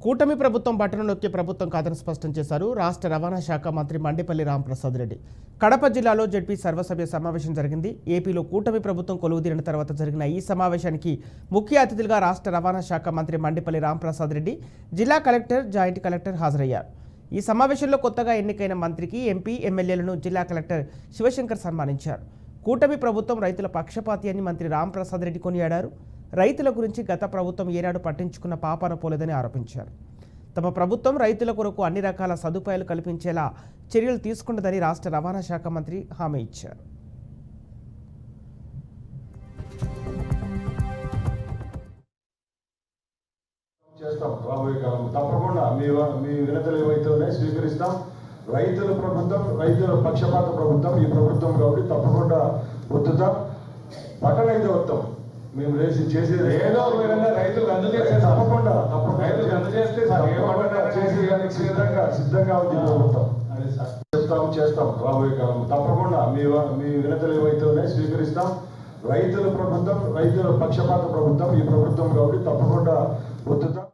కూటమి ప్రభుత్వం బటన్ నొక్కే ప్రభుత్వం కాదని స్పష్టం చేశారు రాష్ట్ర రవాణా శాఖ మంత్రి మండిపల్లి రాంప్రసాద్ రెడ్డి. కడప జిల్లాలో జెడ్పీ సర్వసభ్య సమావేశం జరిగింది. ఏపీలో కూటమి ప్రభుత్వం కొలువుదీరిన తర్వాత జరిగిన ఈ సమావేశానికి ముఖ్య అతిథులుగా రాష్ట్ర రవాణా శాఖ మంత్రి మండిపల్లి రాంప్రసాద్ రెడ్డి, జిల్లా కలెక్టర్, జాయింట్ కలెక్టర్ హాజరయ్యారు. ఈ సమావేశంలో కొత్తగా ఎన్నికైన మంత్రికి ఎంపీ, ఎమ్మెల్యేలను జిల్లా కలెక్టర్ శివశంకర్ సన్మానించారు. కూటమి ప్రభుత్వం రైతుల పక్షపాతి అని మంత్రి రాంప్రసాద్ రెడ్డి కొనియాడారు. రైతుల గురించి గత ప్రభుత్వం ఏనాడు పట్టించుకున్న పాపాన పోలేదని ఆరోపించారు. తమ ప్రభుత్వం రైతుల కొరకు అన్ని రకాల సదుపాయాలు కల్పించేలా చర్యలు తీసుకుంటుందని రాష్ట్ర రవాణా శాఖ మంత్రి హామీ ఇచ్చారు. చేస్తాం రాబోయే కాలం తప్పకుండా మీ వినతులు ఏవైతే ఉన్నాయో స్వీకరిస్తాం. రైతుల ప్రభుత్వం, రైతుల పక్షపాత ప్రభుత్వం ఈ ప్రభుత్వం కాబట్టి తప్పకుండా వద్దుతాం. బటన్ అయితే వస్తాం. మేము చేసేది ఏదో ఒక విధంగా రైతులకు అందజేస్తే తప్పకుండా రైతులకు అందజేస్తే చేసేదానికి సిద్ధంగా ఉంది ప్రభుత్వం. చేస్తాం రాబోయే కాలం తప్పకుండా మీ వినతులు ఏవైతే ఉన్నాయో స్వీకరిస్తాం. రైతుల ప్రభుత్వం, రైతుల పక్షపాత ప్రభుత్వం ఈ ప్రభుత్వం కాబట్టి తప్పకుండా వద్దుతాం.